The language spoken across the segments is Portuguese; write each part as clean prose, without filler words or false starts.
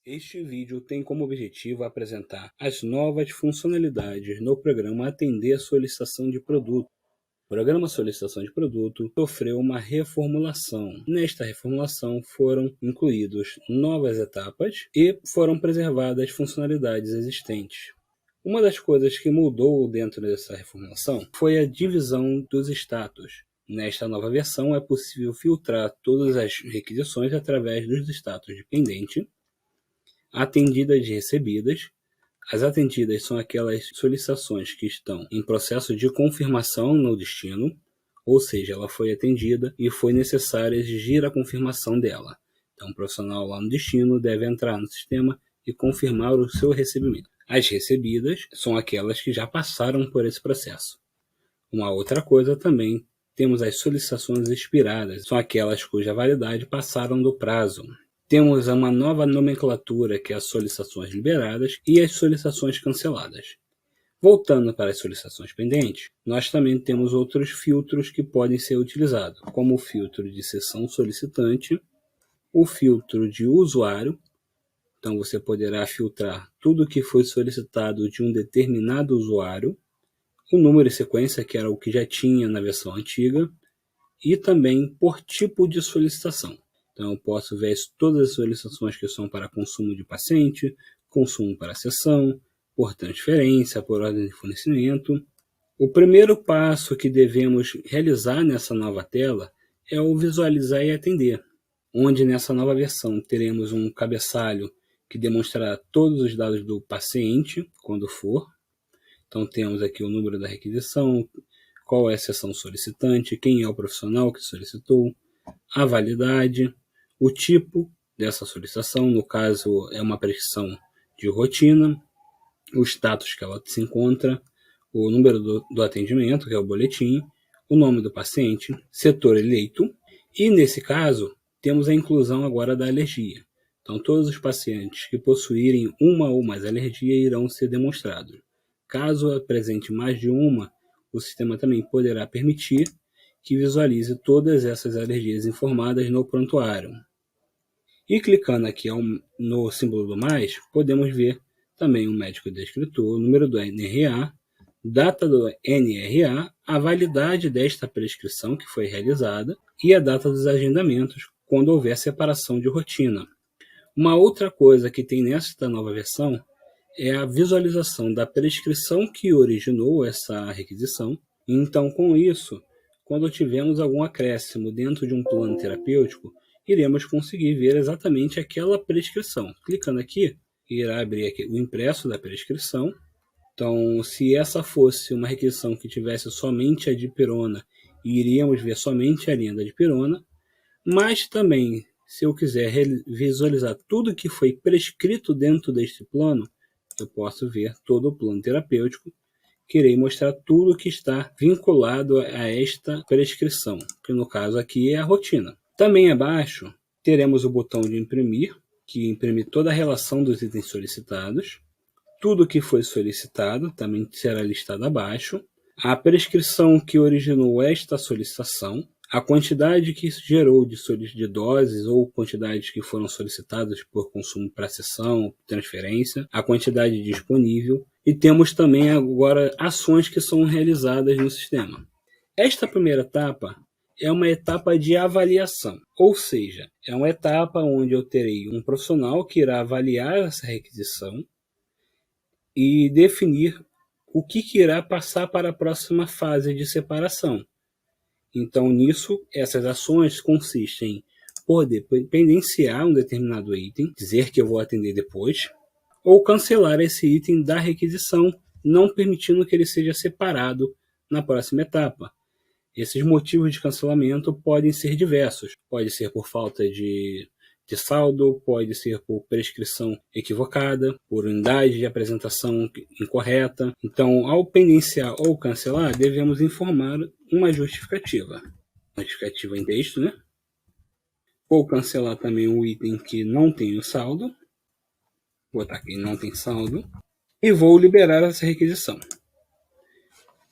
Este vídeo tem como objetivo apresentar as novas funcionalidades no programa Atender a Solicitação de Produto. O programa Solicitação de Produto sofreu uma reformulação. Nesta reformulação foram incluídos novas etapas e foram preservadas funcionalidades existentes. Uma das coisas que mudou dentro dessa reformulação foi a divisão dos status. Nesta nova versão é possível filtrar todas as requisições através dos status de pendente, atendidas e recebidas. As atendidas são aquelas solicitações que estão em processo de confirmação no destino, ou seja, ela foi atendida e foi necessário exigir a confirmação dela. Então, o profissional lá no destino deve entrar no sistema e confirmar o seu recebimento. As recebidas são aquelas que já passaram por esse processo. Uma outra coisa também, temos as solicitações expiradas, são aquelas cuja validade passaram do prazo. Temos uma nova nomenclatura, que é as solicitações liberadas e as solicitações canceladas. Voltando para as solicitações pendentes, nós também temos outros filtros que podem ser utilizados, como o filtro de seção solicitante, o filtro de usuário. Então você poderá filtrar tudo que foi solicitado de um determinado usuário, o número e sequência, que era o que já tinha na versão antiga, e também por tipo de solicitação. Então, eu posso ver todas as solicitações que são para consumo de paciente, consumo para sessão, por transferência, por ordem de fornecimento. O primeiro passo que devemos realizar nessa nova tela é o visualizar e atender, onde nessa nova versão teremos um cabeçalho que demonstrará todos os dados do paciente, quando for. Então, temos aqui o número da requisição, qual é a seção solicitante, quem é o profissional que solicitou, a validade, o tipo dessa solicitação, no caso é uma prescrição de rotina, o status que ela se encontra, o número do atendimento, que é o boletim, o nome do paciente, setor eleito, e nesse caso temos a inclusão agora da alergia. Então todos os pacientes que possuírem uma ou mais alergia irão ser demonstrados. Caso apresente mais de uma, o sistema também poderá permitir que visualize todas essas alergias informadas no prontuário. E clicando aqui no símbolo do mais, podemos ver também o médico descritor, o número do NRA, data do NRA, a validade desta prescrição que foi realizada e a data dos agendamentos, quando houver separação de rotina. Uma outra coisa que tem nesta nova versão é a visualização da prescrição que originou essa requisição. Então, com isso, quando tivermos algum acréscimo dentro de um plano terapêutico, iremos conseguir ver exatamente aquela prescrição. Clicando aqui, irá abrir aqui o impresso da prescrição. Então, se essa fosse uma requisição que tivesse somente a dipirona, iríamos ver somente a linha da dipirona. Mas também, se eu quiser visualizar tudo que foi prescrito dentro deste plano, eu posso ver todo o plano terapêutico, que irei mostrar tudo que está vinculado a esta prescrição, que no caso aqui é a rotina. Também abaixo teremos o botão de imprimir, que imprime toda a relação dos itens solicitados. Tudo que foi solicitado também será listado abaixo. A prescrição que originou esta solicitação, a quantidade que isso gerou de doses ou quantidades que foram solicitadas por consumo para sessão, transferência, a quantidade disponível, e temos também agora ações que são realizadas no sistema. Esta primeira etapa é uma etapa de avaliação, ou seja, é uma etapa onde eu terei um profissional que irá avaliar essa requisição e definir o que irá passar para a próxima fase de separação. Então, nisso, essas ações consistem em poder pendenciar um determinado item, dizer que eu vou atender depois, ou cancelar esse item da requisição, não permitindo que ele seja separado na próxima etapa. Esses motivos de cancelamento podem ser diversos. Pode ser por falta de saldo, pode ser por prescrição equivocada, por unidade de apresentação incorreta. Então, ao pendenciar ou cancelar, devemos informar uma justificativa. Uma justificativa em texto, né? Ou cancelar também o item que não tem o saldo. Vou botar aqui, não tem saldo. E vou liberar essa requisição.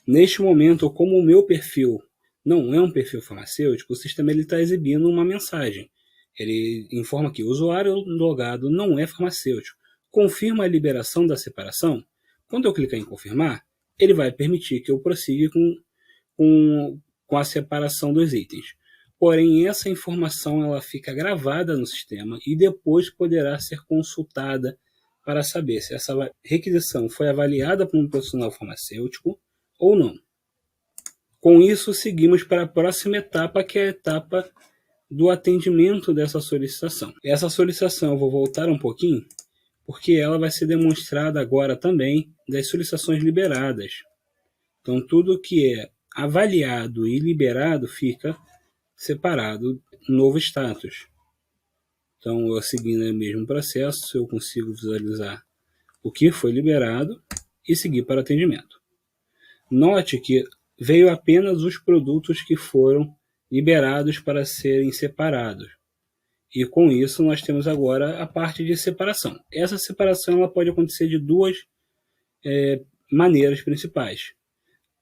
Neste momento, como o meu perfil não é um perfil farmacêutico, o sistema está exibindo uma mensagem. Ele informa que o usuário logado não é farmacêutico. Confirma a liberação da separação. Quando eu clicar em confirmar, ele vai permitir que eu prossiga com a separação dos itens. Porém, essa informação ela fica gravada no sistema e depois poderá ser consultada para saber se essa requisição foi avaliada por um profissional farmacêutico ou não. Com isso, seguimos para a próxima etapa, que é a etapa do atendimento dessa solicitação. Essa solicitação eu vou voltar um pouquinho, porque ela vai ser demonstrada agora também das solicitações liberadas. Então, tudo que é avaliado e liberado fica separado, novo status. Então, eu seguindo o mesmo processo, eu consigo visualizar o que foi liberado e seguir para o atendimento. Note que veio apenas os produtos que foram liberados para serem separados. E com isso nós temos agora a parte de separação. Essa separação ela pode acontecer de duas maneiras principais.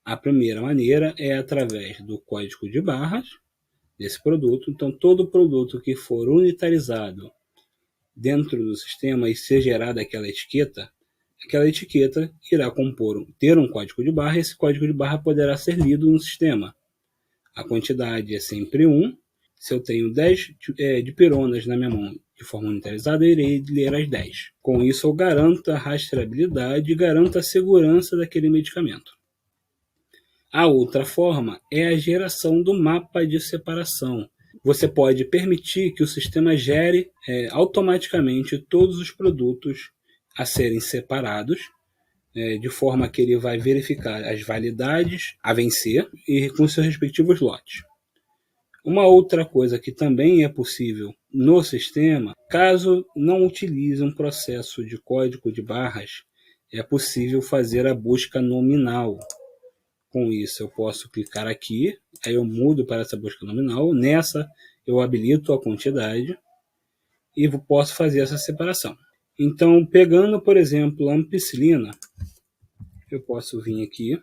A primeira maneira é através do código de barras desse produto. Então, todo produto que for unitarizado dentro do sistema e ser gerada aquela etiqueta irá ter um código de barra, e esse código de barra poderá ser lido no sistema. A quantidade é sempre 1. Se eu tenho 10 dipironas na minha mão de forma unitarizada, eu irei ler as 10. Com isso, eu garanto a rastreabilidade e garanto a segurança daquele medicamento. A outra forma é a geração do mapa de separação. Você pode permitir que o sistema gere automaticamente todos os produtos a serem separados, de forma que ele vai verificar as validades a vencer e com seus respectivos lotes. Uma outra coisa que também é possível no sistema, caso não utilize um processo de código de barras, é possível fazer a busca nominal. Com isso, eu posso clicar aqui, aí eu mudo para essa busca nominal. Nessa, eu habilito a quantidade e posso fazer essa separação. Então, pegando, por exemplo, a ampicilina, eu posso vir aqui.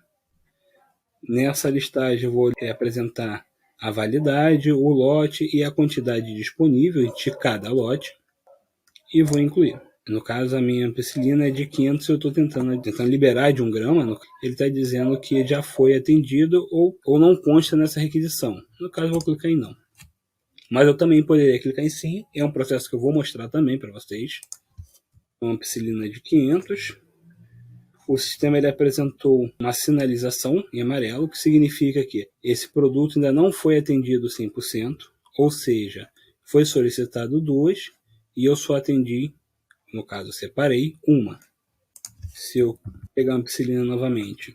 Nessa listagem, eu vou apresentar a validade, o lote e a quantidade disponível de cada lote e vou incluir. No caso, a minha ampicilina é de 500, eu estou tentando liberar de 1 grama. Ele está dizendo que já foi atendido ou não consta nessa requisição. No caso, eu vou clicar em não. Mas eu também poderia clicar em sim. É um processo que eu vou mostrar também para vocês. Uma ampicilina de 500. O sistema ele apresentou uma sinalização em amarelo, que significa que esse produto ainda não foi atendido 100%, ou seja, foi solicitado 2 e eu só atendi, no caso, separei uma. Se eu pegar a ampicilina novamente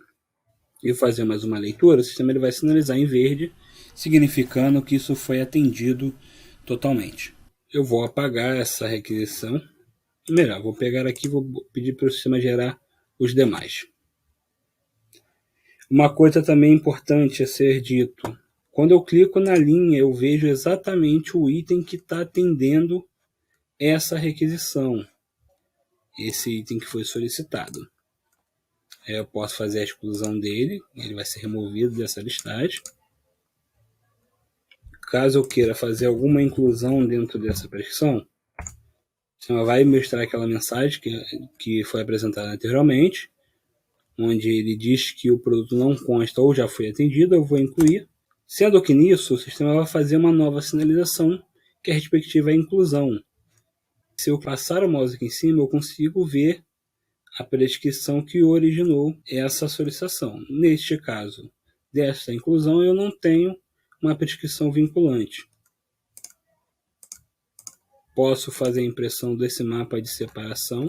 e fazer mais uma leitura, o sistema ele vai sinalizar em verde, significando que isso foi atendido totalmente. Eu vou apagar essa requisição. Melhor, vou pegar aqui e vou pedir para o sistema gerar os demais. Uma coisa também importante a ser dito. Quando eu clico na linha, eu vejo exatamente o item que está atendendo essa requisição. Esse item que foi solicitado. Eu posso fazer a exclusão dele, ele vai ser removido dessa listagem. Caso eu queira fazer alguma inclusão dentro dessa prescrição, o sistema vai mostrar aquela mensagem que foi apresentada anteriormente, onde ele diz que o produto não consta ou já foi atendido, eu vou incluir. Sendo que nisso, o sistema vai fazer uma nova sinalização, que é a respectiva inclusão. Se eu passar o mouse aqui em cima, eu consigo ver a prescrição que originou essa solicitação. Neste caso, desta inclusão, eu não tenho uma prescrição vinculante. Posso fazer a impressão desse mapa de separação,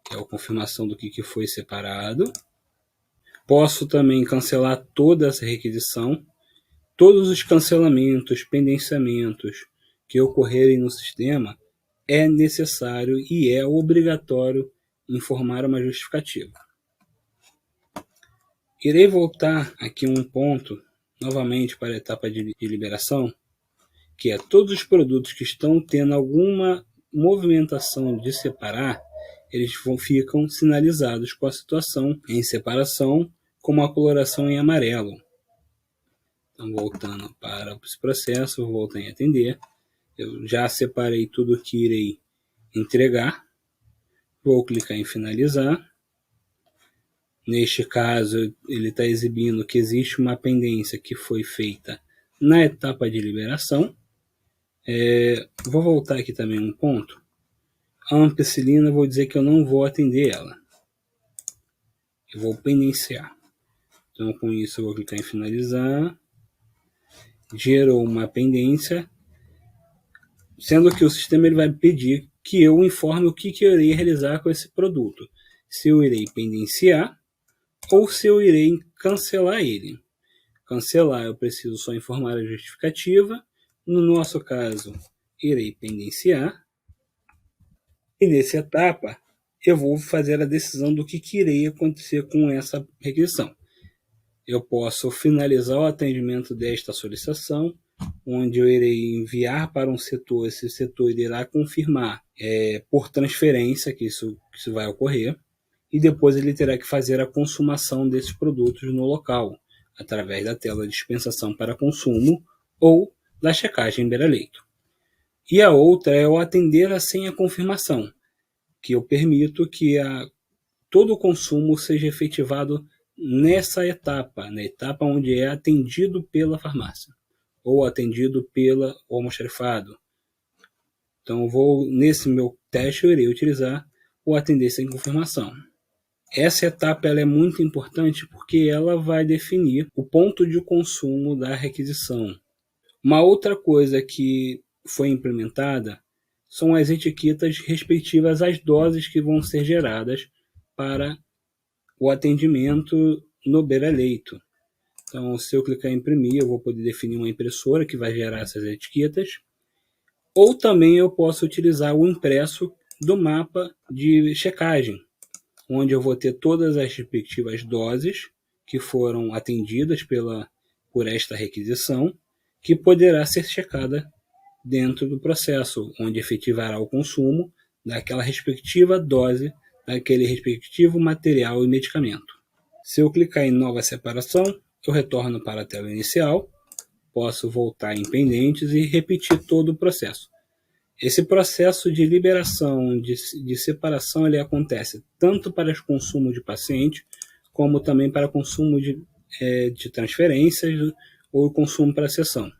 que é a confirmação do que foi separado. Posso também cancelar toda essa requisição. Todos os cancelamentos, pendenciamentos que ocorrerem no sistema, é necessário e é obrigatório informar uma justificativa. Irei voltar aqui um ponto, novamente para a etapa de liberação, que é todos os produtos que estão tendo alguma movimentação de separar, eles ficam sinalizados com a situação em separação, com uma coloração em amarelo. Então, voltando para esse processo, vou voltar em atender. Eu já separei tudo que irei entregar. Vou clicar em finalizar. Neste caso, ele está exibindo que existe uma pendência que foi feita na etapa de liberação. Vou voltar aqui também um ponto. A ampicilina, vou dizer que eu não vou atender ela. Eu vou pendenciar. Então, com isso, eu vou clicar em finalizar. Gerou uma pendência, sendo que o sistema ele vai pedir que eu informe o que eu irei realizar com esse produto. Se eu irei pendenciar ou se eu irei cancelar ele. Cancelar, eu preciso só informar a justificativa. No nosso caso, irei pendenciar. E nessa etapa, eu vou fazer a decisão do que irei acontecer com essa requisição. Eu posso finalizar o atendimento desta solicitação, onde eu irei enviar para um setor, esse setor irá confirmar por transferência que isso vai ocorrer, e depois ele terá que fazer a consumação desses produtos no local, através da tela de dispensação para consumo ou da checagem beira-leito. E a outra é o atender sem a confirmação, que eu permito que todo o consumo seja efetivado nessa etapa, na etapa onde é atendido pela farmácia ou atendido pelo almoxarifado. Então, nesse meu teste, eu irei utilizar o atender sem confirmação. Essa etapa ela é muito importante porque ela vai definir o ponto de consumo da requisição. Uma outra coisa que foi implementada são as etiquetas respectivas às doses que vão ser geradas para o atendimento no beira-leito. Então, se eu clicar em imprimir, eu vou poder definir uma impressora que vai gerar essas etiquetas. Ou também eu posso utilizar o impresso do mapa de checagem, onde eu vou ter todas as respectivas doses que foram atendidas por esta requisição, que poderá ser checada dentro do processo, onde efetivará o consumo daquela respectiva dose, daquele respectivo material e medicamento. Se eu clicar em nova separação, eu retorno para a tela inicial, posso voltar em pendentes e repetir todo o processo. Esse processo de liberação, de separação, ele acontece tanto para os consumos de paciente, como também para consumo de transferências ou consumo para a sessão.